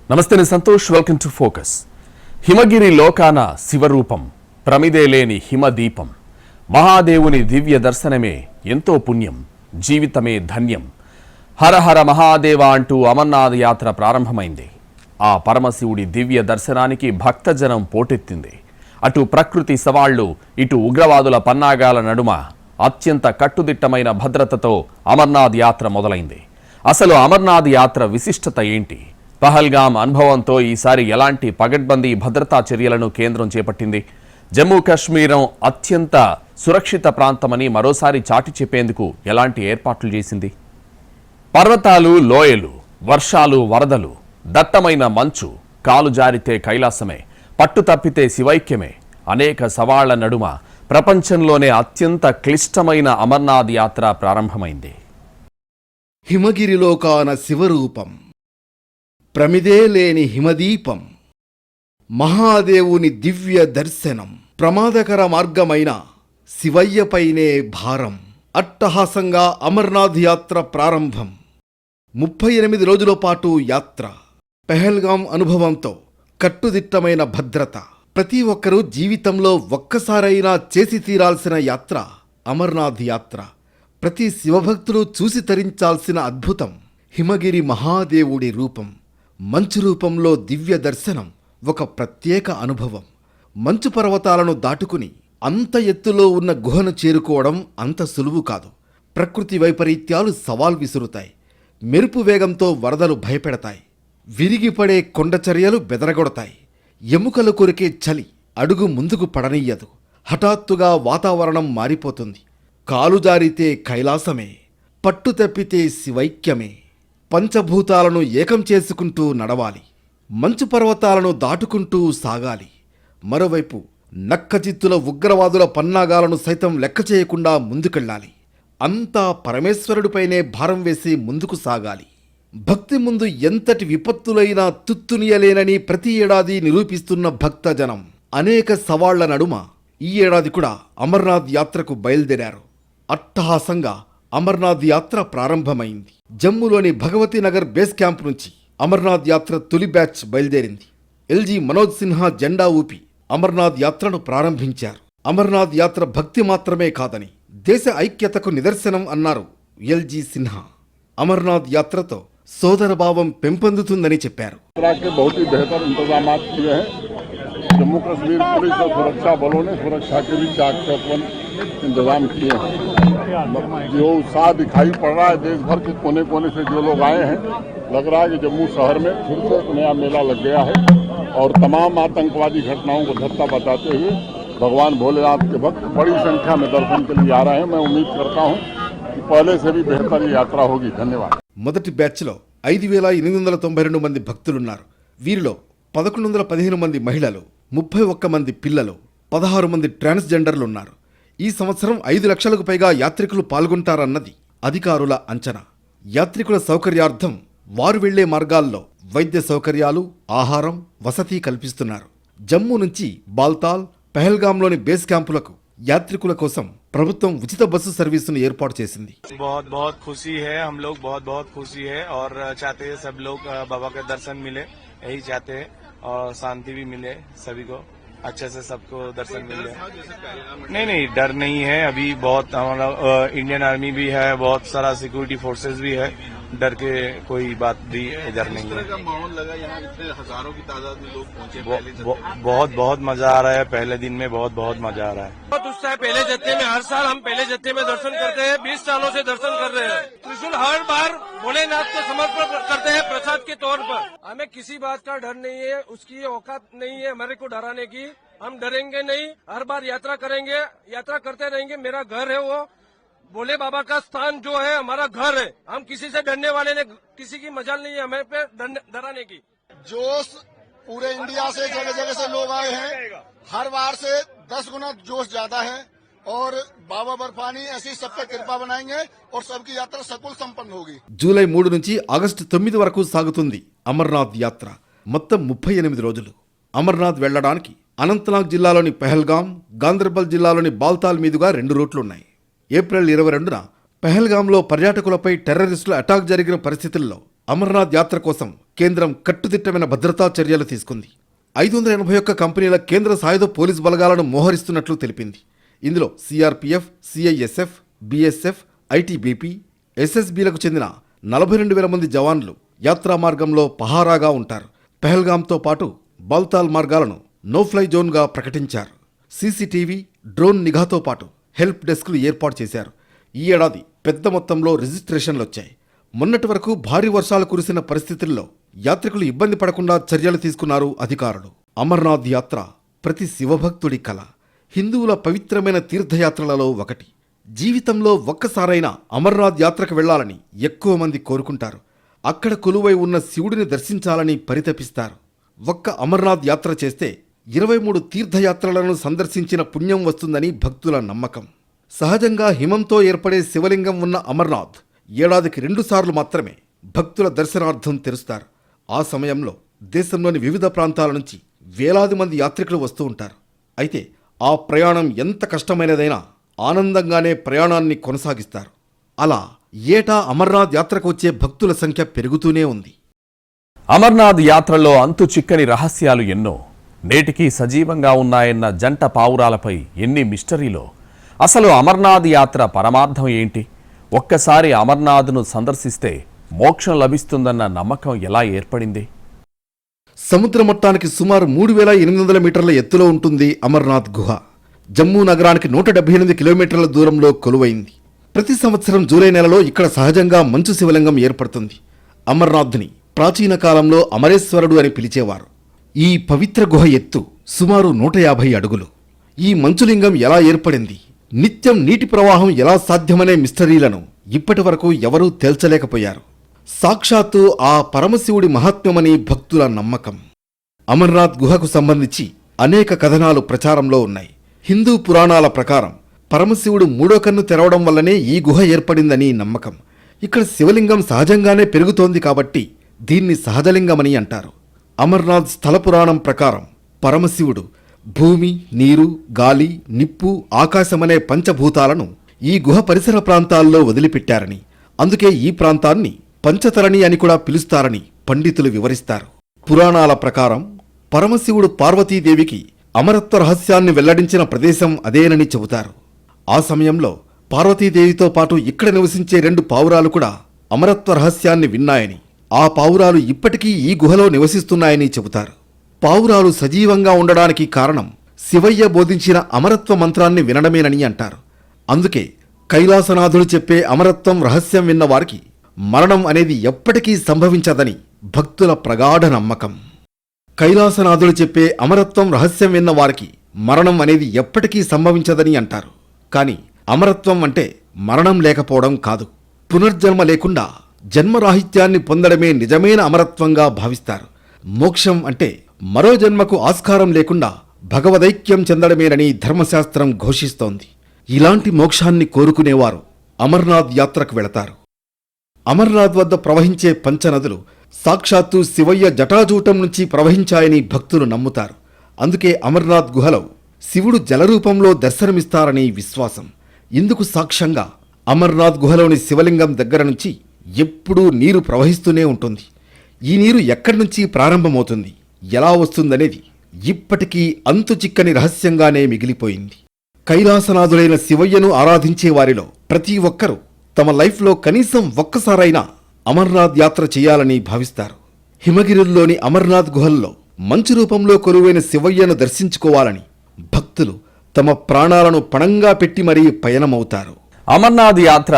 నమస్తే, నేను Santosh. Welcome to focus. హిమగిరి లోకాన శివరూపం, ప్రమిదేలేని హిమదీపం, మహాదేవుని దివ్య దర్శనమే ఎంతో పుణ్యం, జీవితమే ధన్యం. హర హర మహాదేవ అంటూ అమర్నాథ్ యాత్ర ప్రారంభమైంది. ఆ పరమశివుడి దివ్య దర్శనానికి భక్తజనం పోటెత్తింది. అటు ప్రకృతి సవాళ్లు, ఇటు ఉగ్రవాదుల పన్నాగాల నడుమ అత్యంత కట్టుదిట్టమైన భద్రతతో అమర్నాథ్ యాత్ర మొదలైంది. అసలు అమర్నాథ్ యాత్ర విశిష్టత ఏంటి? పహల్గామ్ అనుభవంతో ఈసారి ఎలాంటి పగడ్బందీ భద్రతా చర్యలను కేంద్రం చేపట్టింది? జమ్మూ కాశ్మీరం అత్యంత సురక్షిత ప్రాంతమని మరోసారి చాటి చెప్పేందుకు ఎలాంటి ఏర్పాట్లు చేసింది? పర్వతాలు, లోయలు, వర్షాలు, వరదలు, దట్టమైన మంచు, కాలు జారితే కైలాసమే, పట్టు తప్పితే శివైక్యమే, అనేక సవాళ్ల నడుమ ప్రపంచంలోనే అత్యంత క్లిష్టమైన అమర్నాథ్ యాత్ర ప్రారంభమైంది. హిమగిరిలోకాన శివరూపం, ప్రమిదేలేని హిమదీపం, మహాదేవుని దివ్య దర్శనం, ప్రమాదకర మార్గమైన శివయ్యపైనే భారం. అట్టహాసంగా అమర్నాథ్ యాత్ర ప్రారంభం. 38 రోజుల పాటు యాత్ర. పెహల్గాం అనుభవంతో కట్టుదిట్టమైన భద్రత. ప్రతి ఒక్కరూ జీవితంలో ఒక్కసారైనా చేసి తీరాల్సిన యాత్ర అమర్నాథ్ యాత్ర. ప్రతి శివభక్తులు చూసి తరించాల్సిన అద్భుతం హిమగిరి మహాదేవుడి రూపం. మంచు రూపంలో దివ్య దర్శనం ఒక ప్రత్యేక అనుభవం. మంచు పర్వతాలను దాటుకుని అంత ఎత్తులో ఉన్న గుహను చేరుకోవడం అంత సులువు కాదు. ప్రకృతి వైపరీత్యాలు సవాల్ విసురుతాయి. మెరుపు వేగంతో వరదలు భయపెడతాయి. విరిగిపడే కొండచర్యలు బెదరగొడతాయి. ఎముకలు కొరికే చలి అడుగు ముందుకు పడనీయదు. హఠాత్తుగా వాతావరణం మారిపోతుంది. కాలు జారితే కైలాసమే, పట్టు తప్పితే శివైక్యమే. పంచభూతాలను ఏకం చేసుకుంటూ నడవాలి. మంచు పర్వతాలను దాటుకుంటూ సాగాలి. మరోవైపు నక్కజిత్తుల ఉగ్రవాదుల పన్నాగాలను సైతం లెక్క చేయకుండా ముందుకెళ్ళాలి. అంతా పరమేశ్వరుడిపైనే భారం వేసి ముందుకు సాగాలి. భక్తి ముందు ఎంతటి విపత్తులైనా తుత్తునియలేనని ప్రతి ఏడాది నిరూపిస్తున్న భక్తజనం అనేక సవాళ్ల నడుమ ఈ ఏడాది కూడా అమర్నాథ్ యాత్రకు బయలుదేరారు. అట్టహాసంగా అమర్నాథ్ యాత్ర ప్రారంభమైంది. జమ్మూలోని భగవతీ నగర్ బేస్ క్యాంప్ నుంచి అమర్నాథ్ యాత్ర తొలి బ్యాచ్ బయలుదేరింది. ఎల్జీ మనోజ్ సిన్హా జెండా ఊపి అమర్నాథ్ యాత్రను ప్రారంభించారు. అమర్నాథ్ యాత్ర భక్తి మాత్రమే కాదని దేశ ఐక్యతకు నిదర్శనం అన్నారు ఎల్జీ సిన్హా. అమర్నాథ్ యాత్రతో సోదరభావం పెంపొందుతుందని చెప్పారు. जम्मू कश्मीर पुलिस और सुरक्षा बलों ने सुरक्षा के भी चाक चौबंद इंतजाम किए हैं। जो उत्साह दिखाई पड़ रहा है देश भर के कोने कोने से जो लोग आए हैं, लग रहा है कि जम्मू शहर में फिर से नया मेला लग गया है और तमाम आतंकवादी घटनाओं को धत्ता बताते हुए भगवान भोलेनाथ के भक्त बड़ी संख्या में दर्शन के लिए आ रहे हैं। मैं उम्मीद करता हूँ कि पहले से भी बेहतर ये यात्रा होगी। धन्यवाद. మొదటి బ్యాచ్లో 5,892 మంది భక్తులున్నారు. వీరిలో 1,115 మంది మహిళలు, 31 మంది పిల్లలు, 16 మంది ట్రాన్స్జెండర్లున్నారు. ఈ సంవత్సరం 5 లక్షలకు పైగా యాత్రికులు పాల్గొంటారన్నది అధికారుల అంచనా. యాత్రికుల సౌకర్యార్థం వారు వెళ్లే మార్గాల్లో వైద్య సౌకర్యాలు, ఆహారం, వసతి కల్పిస్తున్నారు. జమ్మూ నుంచి బాల్తాల్, పెహల్గాంలోని బేస్ క్యాంపులకు యాత్రికుల కోసం ప్రభుత్వం ఉచిత బస్సు సర్వీసును ఏర్పాటు చేసింది. बहुत खुशी है, हम लोग बहुत खुशी है और चाहते हैं सब लोग बाबा के दर्शन मिले, यही चाहते हैं और शांति भी मिले, सभी को अच्छे से सबको दर्शन मिले. नहीं डर नहीं है. अभी बहुत हमारा इंडियन आर्मी भी है, बहुत सारा सिक्योरिटी फोर्सेस भी है. डर के कोई बात भी इधर नहीं है. माहौल लगा यहाँ इतने हजारों की तादाद में लोग पहुंचे. बहुत मजा आ रहा है. पहले दिन में बहुत मजा आ रहा है. बहुत उत्साह. पहले जत्थे में हर साल हम पहले जत्थे में दर्शन करते हैं. 20 सालों से दर्शन कर रहे हैं. त्रिशूल हर बार भोलेनाथ को समर्पण करते हैं प्रसाद के तौर पर. हमें किसी बात का डर नहीं है, उसकी औकात नहीं है हमारे को डराने की. हम डरेंगे नहीं. हर बार यात्रा करेंगे, यात्रा करते रहेंगे. मेरा घर है वो भोले बाबा का स्थान जो है हमारा घर है. हम किसी से डरने वाले ने, किसी की मजाल नहीं है हमें पे डराने की. जोश पूरे इंडिया से जगह जगह से लोग आए हैं. हर बार से 10 गुना जोश ज्यादा है और बाबा बर्फानी ऐसी सब पे कृपा बनाएंगे और सबकी यात्रा सकुल संपन्न होगी. జూలై 3 నుంచి ఆగస్టు 9 వరకు సాగుతుంది అమర్నాథ్ యాత్ర. మొత్తం 38 రోజులు. అమర్నాథ్ వెళ్లడానికి అనంతనాగ్ జిల్లాలోని పెహల్గాం, గాందర్బల్ జిల్లాలోని బాల్తాల్ మీదుగా 2 రూట్లున్నాయి. ఏప్రిల్ 22న పెహల్గాంలో పర్యాటకులపై టెర్రరిస్టుల అటాక్ జరిగిన పరిస్థితుల్లో అమర్నాథ్ యాత్ర కోసం కేంద్రం కట్టుదిట్టమైన భద్రతా చర్యలు తీసుకుంది. 581 కంపెనీల కేంద్ర సాయుధ పోలీసు బలగాలను మోహరిస్తున్నట్లు తెలిపింది. ఇందులో సిఆర్పిఎఫ్, సిఐఎస్ఎఫ్, బిఎస్ఎఫ్, ఐటీబీపీ, ఎస్ఎస్బీలకు చెందిన 42,000 మంది జవాన్లు యాత్రా మార్గంలో పహారాగా ఉంటారు. పెహల్గాంతో పాటు బాల్తాల్ మార్గాలను నోఫ్లై జోన్గా ప్రకటించారు. సీసీటీవీ, డ్రోన్ నిఘాతో పాటు హెల్ప్ డెస్క్లు ఏర్పాటు చేశారు. ఈ ఏడాది పెద్ద మొత్తంలో రిజిస్ట్రేషన్లు వచ్చాయి. మొన్నటి వరకు భారీ వర్షాలు కురిసిన పరిస్థితుల్లో యాత్రికులు ఇబ్బంది పడకుండా చర్యలు తీసుకున్నారు అధికారులు. అమర్నాథ్ యాత్ర ప్రతి శివభక్తుడి కల. హిందువుల పవిత్రమైన తీర్థయాత్రలలో ఒకటి. జీవితంలో ఒక్కసారైనా అమర్నాథ్ యాత్రకు వెళ్లాలని ఎక్కువ మంది కోరుకుంటారు. అక్కడ కొలువై ఉన్న శివుడిని దర్శించాలని పరితపిస్తారు. ఒక్క అమర్నాథ్ యాత్ర చేస్తే 23 తీర్థయాత్రలను సందర్శించిన పుణ్యం వస్తుందని భక్తుల నమ్మకం. సహజంగా హిమంతో ఏర్పడే శివలింగం ఉన్న అమర్నాథ్ ఏడాదికి 2 సార్లు మాత్రమే భక్తుల దర్శనార్థం తెరుస్తారు. ఆ సమయంలో దేశంలోని వివిధ ప్రాంతాల నుంచి వేలాది మంది యాత్రికులు వస్తూ ఉంటారు. అయితే ఆ ప్రయాణం ఎంత కష్టమైనదైనా ఆనందంగానే ప్రయాణాన్ని కొనసాగిస్తారు. అలా ఏటా అమర్నాథ్ యాత్రకు వచ్చే భక్తుల సంఖ్య పెరుగుతూనే ఉంది. అమర్నాథ్ యాత్రలో అంతు చిక్కని రహస్యాలు ఎన్నో. నేటికి సజీవంగా ఉన్నాయన్న జంట పావురాలపై ఎన్ని మిస్టరీలో. అసలు అమర్నాథ్ యాత్ర పరమార్థం ఏంటి? ఒక్కసారి అమర్నాథ్ను సందర్శిస్తే మోక్షం లభిస్తుందన్న నమ్మకం ఎలా ఏర్పడింది? సముద్ర మట్టానికి సుమారు 3,800 మీటర్ల ఎత్తులో ఉంటుంది అమర్నాథ్ గుహ. జమ్మూ నగరానికి 178 కిలోమీటర్ల దూరంలో కొలువైంది. ప్రతి సంవత్సరం జూలై నెలలో ఇక్కడ సహజంగా మంచు శివలింగం ఏర్పడుతుంది. అమర్నాథ్ని ప్రాచీన కాలంలో అమరేశ్వరుడు అని పిలిచేవారు. ఈ పవిత్ర గుహ ఎత్తు సుమారు 150 అడుగులు. ఈ మంచులింగం ఎలా ఏర్పడింది, నిత్యం నీటి ప్రవాహం ఎలా సాధ్యమనే మిస్టరీలను ఇప్పటి వరకు ఎవరూ తేల్చలేకపోయారు. సాక్షాత్తు ఆ పరమశివుడి మహాత్మ్యమని భక్తుల నమ్మకం. అమర్నాథ్ గుహకు సంబంధించి అనేక కథనాలు ప్రచారంలో ఉన్నాయి. హిందూ పురాణాల ప్రకారం పరమశివుడు 3వ కన్ను తెరవడం వల్లనే ఈ గుహ ఏర్పడిందని నమ్మకం. ఇక్కడ శివలింగం సహజంగానే పెరుగుతోంది కాబట్టి దీన్ని సహజలింగమని అంటారు. అమర్నాథ్ స్థల పురాణం ప్రకారం పరమశివుడు భూమి, నీరు, గాలి, నిప్పు, ఆకాశమనే పంచభూతాలను ఈ గుహ పరిసర ప్రాంతాల్లో వదిలిపెట్టారని, అందుకే ఈ ప్రాంతాన్ని పంచతరణి అని కూడా పిలుస్తారని పండితులు వివరిస్తారు. పురాణాల ప్రకారం పరమశివుడు పార్వతీదేవికి అమరత్వ రహస్యాన్ని వెల్లడించిన ప్రదేశం అదేనని చెబుతారు. ఆ సమయంలో పార్వతీదేవితో పాటు ఇక్కడ నివసించే 2 పావురాలు కూడా అమరత్వ రహస్యాన్ని విన్నాయని, ఆ పావురాలు ఇప్పటికీ ఈ గుహలో నివసిస్తున్నాయని చెబుతారు. పావురాలు సజీవంగా ఉండడానికి కారణం శివయ్య బోధించిన అమరత్వ మంత్రాన్ని వినడమేనని అంటారు. అందుకే కైలాసనాథుడు చెప్పే అమరత్వం రహస్యం విన్న వారికి మరణం అనేది ఎప్పటికీ సంభవించదని భక్తుల ప్రగాఢ నమ్మకం. కైలాసనాథుడు చెప్పే అమరత్వం రహస్యం విన్న వారికి మరణం అనేది ఎప్పటికీ సంభవించదని అంటారు. కానీ అమరత్వం అంటే మరణం లేకపోవడం కాదు. పునర్జన్మ లేకుండా జన్మరాహిత్యాన్ని పొందడమే నిజమైన అమరత్వంగా భావిస్తారు. మోక్షం అంటే మరో జన్మకు ఆస్కారం లేకుండా భగవదైక్యం చెందడమేనని ధర్మశాస్త్రం ఘోషిస్తోంది. ఇలాంటి మోక్షాన్ని కోరుకునేవారు అమర్నాథ్ యాత్రకు వెళతారు. అమర్నాథ్ వద్ద ప్రవహించే పంచనదులు సాక్షాత్తు శివయ్య జటాజూటం నుంచి ప్రవహించాయని భక్తులు నమ్ముతారు. అందుకే అమర్నాథ్ గుహలో శివుడు జలరూపంలో దర్శనమిస్తారని విశ్వాసం. ఇందుకు సాక్ష్యంగా అమర్నాథ్ గుహలోని శివలింగం దగ్గర నుంచి ఎప్పుడూ నీరు ప్రవహిస్తూనే ఉంటుంది. ఈ నీరు ఎక్కడి నుంచి ప్రారంభమవుతుంది, ఎలా వస్తుందనేది ఇప్పటికీ అంతు చిక్కని రహస్యంగానే మిగిలిపోయింది. కైలాసనాథుడైన శివయ్యను ఆరాధించే వారిలో ప్రతి ఒక్కరూ తమ లైఫ్లో కనీసం ఒక్కసారైనా అమర్నాథ్ యాత్ర చేయాలని భావిస్తారు. హిమగిరుల్లోని అమర్నాథ్ గుహల్లో మంచు రూపంలో కొలువైన శివయ్యను దర్శించుకోవాలని భక్తులు తమ ప్రాణాలను పణంగా పెట్టి మరీ పయనమవుతారు. అమర్నాథ్ యాత్ర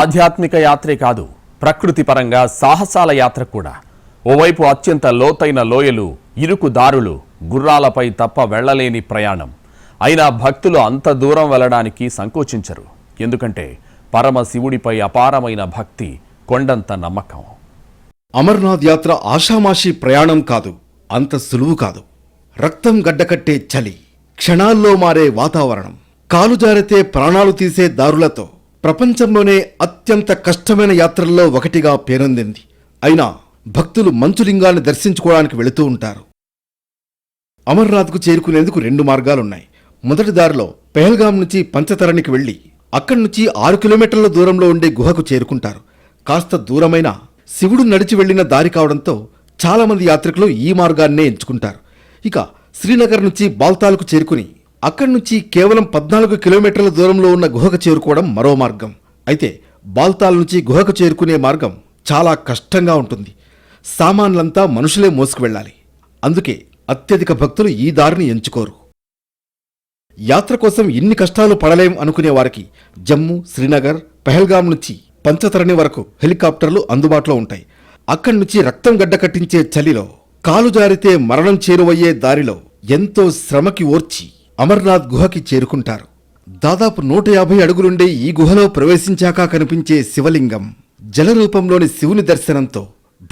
ఆధ్యాత్మిక యాత్రే కాదు, ప్రకృతి పరంగా సాహసాల యాత్ర కూడా. ఓవైపు అత్యంత లోతైన లోయలు, ఇరుకు దారులు, గుర్రాలపై తప్ప వెళ్లలేని ప్రయాణం. అయినా భక్తులు అంత దూరం వెళ్లడానికి సంకోచించరు. ఎందుకంటే పరమశివుడిపై అపారమైన భక్తి, కొండంత నమ్మకం. అమర్నాథ్ యాత్ర ఆషామాషీ ప్రయాణం కాదు, అంత సులువు కాదు. రక్తం గడ్డకట్టే చలి, క్షణాల్లో మారే వాతావరణం, కాలు జారితే ప్రాణాలు తీసే దారులతో ప్రపంచంలోనే అత్యంత కష్టమైన యాత్రల్లో ఒకటిగా పేరొందింది. అయినా భక్తులు మంచులింగాన్ని దర్శించుకోవడానికి వెళుతూ ఉంటారు. అమర్నాథ్కు చేరుకునేందుకు 2 మార్గాలున్నాయి. మొదటి దారిలో పెహల్గాం నుంచి పంచతరణికి వెళ్లి అక్కడి నుంచి 6 కిలోమీటర్ల దూరంలో ఉండే గుహకు చేరుకుంటారు. కాస్త దూరమైన శివుడు నడిచి వెళ్లిన దారి కావడంతో చాలామంది యాత్రికులు ఈ మార్గాన్నే ఎంచుకుంటారు. ఇక శ్రీనగర్ నుంచి బాల్తాల్కు చేరుకుని అక్కడి నుంచి కేవలం 14 కిలోమీటర్ల దూరంలో ఉన్న గుహకు చేరుకోవడం మరో మార్గం. అయితే బాల్తాల్ నుంచి గుహకు చేరుకునే మార్గం చాలా కష్టంగా ఉంటుంది. సామాన్లంతా మనుషులే మోసుకు వెళ్ళాలి. అందుకే అత్యధిక భక్తులు ఈ దారిని ఎంచుకోరు. యాత్ర కోసం ఇన్ని కష్టాలు పడలేం అనుకునే వారికి జమ్మూ, శ్రీనగర్, పెహల్గాం నుంచి పంచతరణి వరకు హెలికాప్టర్లు అందుబాటులో ఉంటాయి. అక్కడి నుంచి రక్తం గడ్డకట్టించే చలిలో, కాలు జారితే మరణం చేరువయ్యే దారిలో ఎంతో శ్రమకి ఓర్చి అమర్నాథ్ గుహకి చేరుకుంటారు. దాదాపు 150 అడుగులుండే ఈ గుహలో ప్రవేశించాక కనిపించే శివలింగం, జలరూపంలోని శివుని దర్శనంతో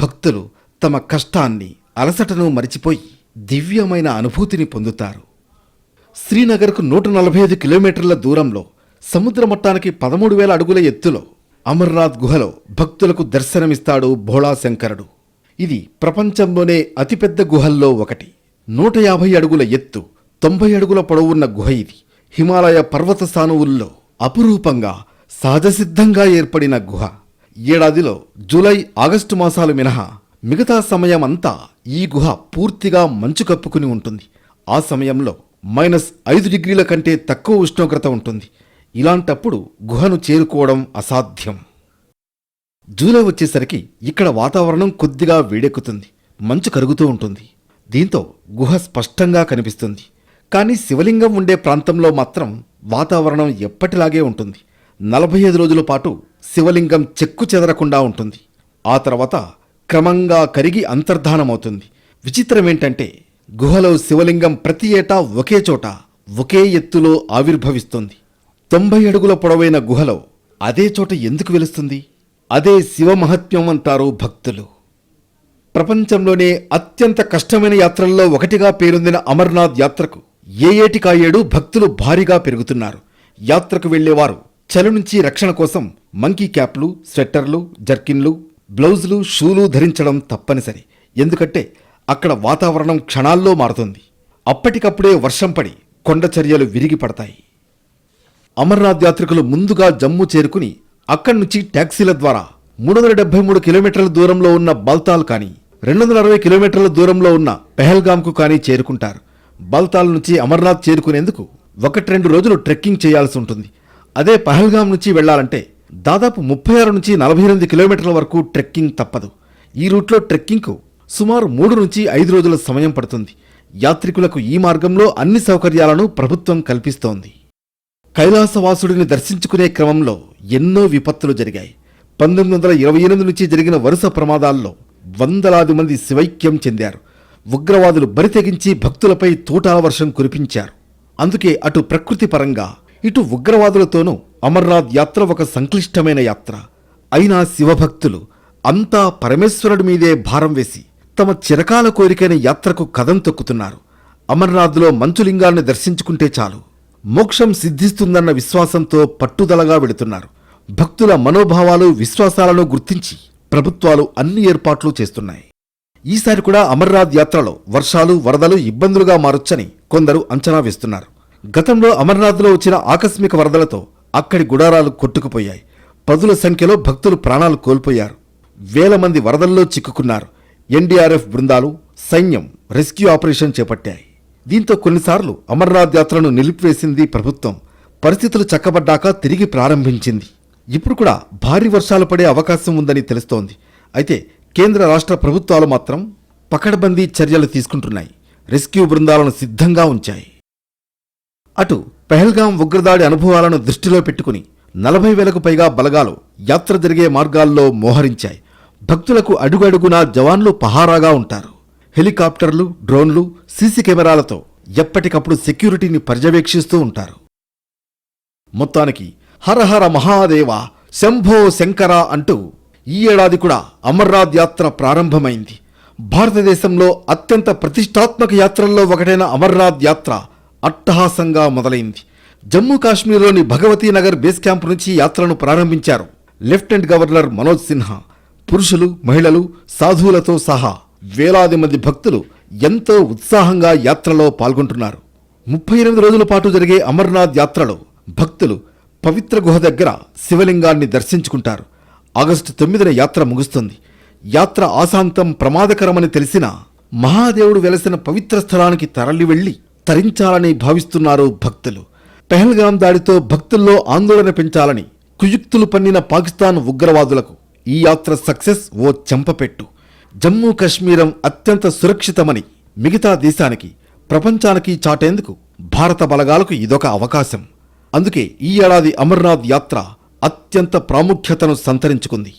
భక్తులు తమ కష్టాన్ని, అలసటను మరిచిపోయి దివ్యమైన అనుభూతిని పొందుతారు. శ్రీనగర్కు 145 కిలోమీటర్ల దూరంలో సముద్ర మట్టానికి 13,000 అడుగుల ఎత్తులో అమర్నాథ్ గుహలో భక్తులకు దర్శనమిస్తాడు భోళాశంకరుడు. ఇది ప్రపంచంలోనే అతిపెద్ద గుహల్లో ఒకటి. 150 అడుగుల ఎత్తు, 90 అడుగుల పొడవున్న గుహ ఇది. హిమాలయ పర్వత సానువుల్లో అపురూపంగా సహజసిద్ధంగా ఏర్పడిన గుహ. ఏడాదిలో జూలై, ఆగస్టు మాసాలు మినహా మిగతా సమయం అంతా ఈ గుహ పూర్తిగా మంచు కప్పుకుని ఉంటుంది. ఆ సమయంలో -5 డిగ్రీల కంటే తక్కువ ఉష్ణోగ్రత ఉంటుంది. ఇలాంటప్పుడు గుహను చేరుకోవడం అసాధ్యం. జూలై వచ్చేసరికి ఇక్కడ వాతావరణం కొద్దిగా వేడెక్కుతుంది, మంచు కరుగుతూ ఉంటుంది. దీంతో గుహ స్పష్టంగా కనిపిస్తుంది. కానీ శివలింగం ఉండే ప్రాంతంలో మాత్రం వాతావరణం ఎప్పటిలాగే ఉంటుంది. 45 రోజుల పాటు శివలింగం చెక్కు చెదరకుండా ఉంటుంది. ఆ తర్వాత క్రమంగా కరిగి అంతర్ధానమవుతుంది. విచిత్రమేంటంటే గుహలో శివలింగం ప్రతి ఏటా ఒకే చోట, ఒకే ఎత్తులో ఆవిర్భవిస్తుంది. 90 అడుగుల పొడవైన గుహలో అదే చోట ఎందుకు వెలుస్తుంది? అదే శివమహత్యం అంటారు భక్తులు. ప్రపంచంలోనే అత్యంత కష్టమైన యాత్రల్లో ఒకటిగా పేరొందిన అమర్నాథ్ యాత్రకు ఏ ఏటికా ఏడు భక్తులు భారీగా పెరుగుతున్నారు. యాత్రకు వెళ్లేవారు చలి నుంచి రక్షణ కోసం మంకీ క్యాప్లు, స్వెట్టర్లు, జర్కిన్లు, బ్లౌజులు, షూలు ధరించడం తప్పనిసరి. ఎందుకంటే అక్కడ వాతావరణం క్షణాల్లో మారుతుంది. అప్పటికప్పుడే వర్షం పడి కొండచర్యలు విరిగి పడతాయి. అమర్నాథ్ యాత్రికులు ముందుగా జమ్మూ చేరుకుని అక్కడి నుంచి ట్యాక్సీల ద్వారా 373 కిలోమీటర్ల దూరంలో ఉన్న బాల్తాల్ కానీ, 260 కిలోమీటర్ల దూరంలో ఉన్న పెహల్గాంకు కానీ చేరుకుంటారు. బాల్తాల్ నుంచి అమర్నాథ్ చేరుకునేందుకు 1-2 రోజులు ట్రెక్కింగ్ చేయాల్సి ఉంటుంది. అదే పహల్గాం నుంచి వెళ్లాలంటే దాదాపు 36 నుంచి 48 కిలోమీటర్ల వరకు ట్రెక్కింగ్ తప్పదు. ఈ రూట్లో ట్రెక్కింగ్కు సుమారు 3 నుంచి 5 రోజుల సమయం పడుతుంది. యాత్రికులకు ఈ మార్గంలో అన్ని సౌకర్యాలను ప్రభుత్వం కల్పిస్తోంది. కైలాసవాసుడిని దర్శించుకునే క్రమంలో ఎన్నో విపత్తులు జరిగాయి. 1928 నుంచి జరిగిన వరుస ప్రమాదాల్లో వందలాది మంది శివైక్యం చెందారు. ఉగ్రవాదులు బరితెగించి భక్తులపై తూటాల వర్షం కురిపించారు. అందుకే అటు ప్రకృతి పరంగా, ఇటు ఉగ్రవాదులతోనూ అమర్నాథ్ యాత్ర ఒక సంక్లిష్టమైన యాత్ర. అయినా శివభక్తులు అంతా పరమేశ్వరుడి మీదే భారం వేసి తమ చిరకాల కోరికైన యాత్రకు కదం తొక్కుతున్నారు. అమర్నాథ్లో మంచులింగాల్ని దర్శించుకుంటే చాలు, మోక్షం సిద్ధిస్తుందన్న విశ్వాసంతో పట్టుదలగా వెళుతున్నారు. భక్తుల మనోభావాలు, విశ్వాసాలను గుర్తించి ప్రభుత్వాలు అన్ని ఏర్పాట్లు చేస్తున్నాయి. ఈసారి కూడా అమర్నాథ్ యాత్రలో వర్షాలు, వరదలు ఇబ్బందులుగా మారొచ్చని కొందరు అంచనా వేస్తున్నారు. గతంలో అమర్నాథ్లో వచ్చిన ఆకస్మిక వరదలతో అక్కడి గుడారాలు కొట్టుకుపోయాయి. పదుల సంఖ్యలో భక్తులు ప్రాణాలు కోల్పోయారు. వేల మంది వరదల్లో చిక్కుకున్నారు. ఎన్డీఆర్ఎఫ్ బృందాలు, సైన్యం రెస్క్యూ ఆపరేషన్ చేపట్టాయి. దీంతో కొన్నిసార్లు అమర్నాథ్ యాత్రను నిలిపివేసింది ప్రభుత్వం. పరిస్థితులు చక్కబడ్డాక తిరిగి ప్రారంభించింది. ఇప్పుడు కూడా భారీ వర్షాలు పడే అవకాశం ఉందని తెలుస్తోంది. అయితే కేంద్ర రాష్ట్ర ప్రభుత్వాలు మాత్రం పకడ్బందీ చర్యలు తీసుకుంటున్నాయి. రెస్క్యూ బృందాలను సిద్ధంగా ఉంచాయి. అటు పెహల్గాం ఉగ్రదాడి అనుభవాలను దృష్టిలో పెట్టుకుని 40,000కు పైగా బలగాలు యాత్ర జరిగే మార్గాల్లో మోహరించాయి. భక్తులకు అడుగడుగునా జవాన్లు పహారాగా ఉంటారు. హెలికాప్టర్లు, డ్రోన్లు, సీసీ కెమెరాలతో ఎప్పటికప్పుడు సెక్యూరిటీని పర్యవేక్షిస్తూ ఉంటారు. మొత్తానికి హరహర మహాదేవ, శంభో శంకర అంటూ ఈ ఏడాది కూడా అమర్నాథ్ యాత్ర ప్రారంభమైంది. భారతదేశంలో అత్యంత ప్రతిష్టాత్మక యాత్రల్లో ఒకటైన అమర్నాథ్ యాత్ర అట్టహాసంగా మొదలైంది. జమ్మూ కాశ్మీర్లోని భగవతీ నగర్ బేస్ క్యాంప్ నుంచి యాత్రను ప్రారంభించారు లెఫ్టినెంట్ గవర్నర్ మనోజ్ సిన్హా. పురుషులు, మహిళలు, సాధువులతో సహా వేలాది మంది భక్తులు ఎంతో ఉత్సాహంగా యాత్రలో పాల్గొంటున్నారు. 38 రోజుల పాటు జరిగే అమర్నాథ్ యాత్రలో భక్తులు పవిత్ర గుహ దగ్గర శివలింగాన్ని దర్శించుకుంటారు. ఆగస్టు 9న యాత్ర ముగుస్తుంది. యాత్ర ఆశాంతం ప్రమాదకరమని తెలిసినా మహాదేవుడు వెలసిన పవిత్ర స్థలానికి తరలి వెళ్లి తరించాలని భావిస్తున్నారు భక్తులు. పెహల్గాం దాడితో భక్తుల్లో ఆందోళన పెంచాలని కుయుక్తులు పన్నిన పాకిస్తాన్ ఉగ్రవాదులకు ఈ యాత్ర సక్సెస్ ఓ చెంపపెట్టు. జమ్మూ కశ్మీరం అత్యంత సురక్షితమని మిగతా దేశానికి, ప్రపంచానికి చాటేందుకు భారత బలగాలకు ఇదొక అవకాశం. అందుకే ఈ ఏడాది అమర్నాథ్ యాత్ర అత్యంత ప్రాముఖ్యతను సంతరించుకుంది.